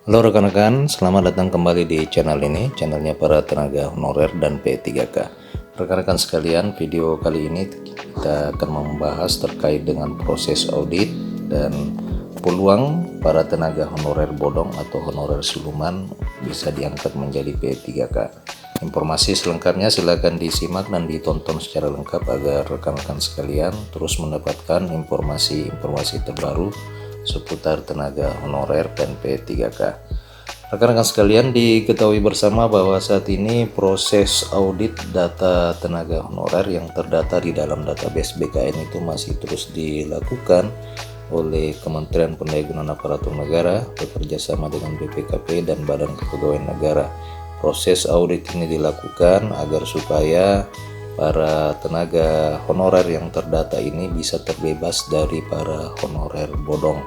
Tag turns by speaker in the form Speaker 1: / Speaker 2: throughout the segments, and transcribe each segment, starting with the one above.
Speaker 1: Halo rekan-rekan, selamat datang kembali di channel ini, channelnya para tenaga honorer dan P3K. Rekan-rekan sekalian, video kali ini kita akan membahas terkait dengan proses audit dan peluang para tenaga honorer bodong atau honorer siluman bisa diangkat menjadi P3K. Informasi selengkapnya silakan disimak dan ditonton secara lengkap agar rekan-rekan sekalian terus mendapatkan informasi-informasi terbaru seputar tenaga honorer dan P3K. Rekan-rekan sekalian, diketahui bersama bahwa saat ini proses audit data tenaga honorer yang terdata di dalam database BKN itu masih terus dilakukan oleh Kementerian Pendayagunaan Aparatur Negara bekerja sama dengan BPKP dan Badan Kepegawaian Negara. Proses audit ini dilakukan agar supaya para tenaga honorer yang terdata ini bisa terbebas dari para honorer bodong.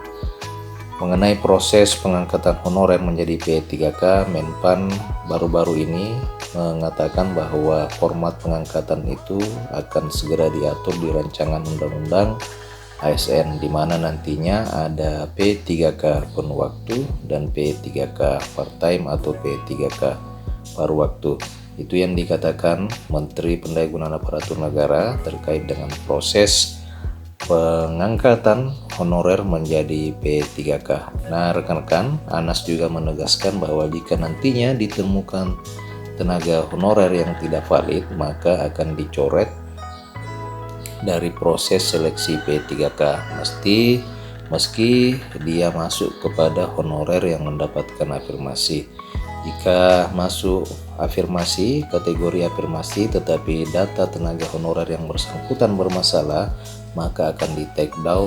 Speaker 1: Mengenai proses pengangkatan honorer menjadi P3K, Menpan baru-baru ini mengatakan bahwa format pengangkatan itu akan segera diatur di rancangan undang-undang ASN, di mana nantinya ada P3K penuh waktu dan P3K part-time atau P3K paruh waktu. Itu yang dikatakan Menteri Pendayagunaan Aparatur Negara terkait dengan proses pengangkatan honorer menjadi P3K. Nah rekan-rekan, Anas juga menegaskan bahwa jika nantinya ditemukan tenaga honorer yang tidak valid, maka akan dicoret dari proses seleksi P3K meski dia masuk kepada honorer yang mendapatkan afirmasi. Jika masuk afirmasi, kategori afirmasi, tetapi data tenaga honorer yang bersangkutan bermasalah, maka akan di take down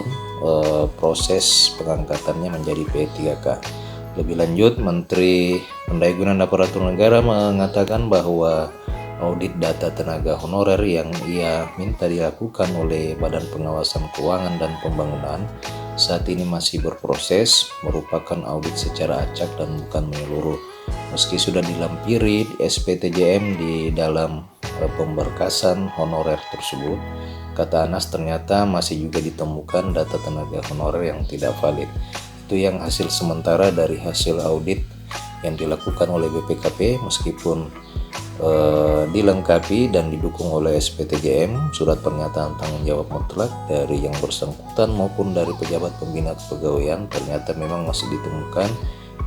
Speaker 1: proses pengangkatannya menjadi P3K. Lebih lanjut, Menteri Pendayagunaan Aparatur Negara mengatakan bahwa audit data tenaga honorer yang ia minta dilakukan oleh Badan Pengawasan Keuangan dan Pembangunan saat ini masih berproses, merupakan audit secara acak dan bukan menyeluruh. Meski sudah dilampiri SPTJM di dalam pemberkasan honorer tersebut, kata Anas, ternyata masih juga ditemukan data tenaga honorer yang tidak valid. Itu yang hasil sementara dari hasil audit yang dilakukan oleh BPKP, meskipun dilengkapi dan didukung oleh SPTJM, surat pernyataan tanggung jawab mutlak dari yang bersangkutan maupun dari pejabat pembina kepegawaian, ternyata memang masih ditemukan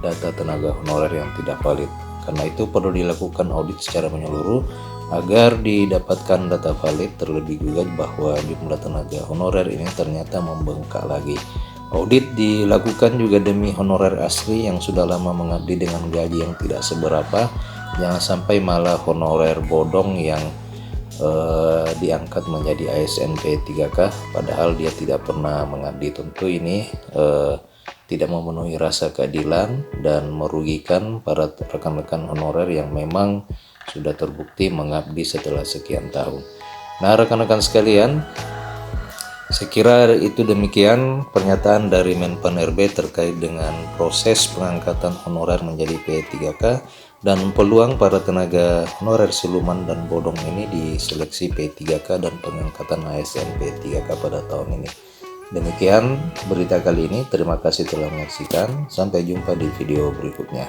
Speaker 1: data tenaga honorer yang tidak valid. Karena itu perlu dilakukan audit secara menyeluruh agar didapatkan data valid, terlebih juga bahwa jumlah tenaga honorer ini ternyata membengkak lagi. Audit dilakukan juga demi honorer asli yang sudah lama mengabdi dengan gaji yang tidak seberapa. Jangan sampai malah honorer bodong yang diangkat menjadi ASN P3K padahal dia tidak pernah mengabdi. Tentu ini tidak memenuhi rasa keadilan dan merugikan para rekan-rekan honorer yang memang sudah terbukti mengabdi setelah sekian tahun. Nah rekan-rekan sekalian, saya kira itu demikian pernyataan dari Menpan RB terkait dengan proses pengangkatan honorer menjadi P3K dan peluang para tenaga honorer siluman dan bodong ini di seleksi P3K dan pengangkatan ASN P3K pada tahun ini. Demikian berita kali ini, terima kasih telah menyaksikan, sampai jumpa di video berikutnya.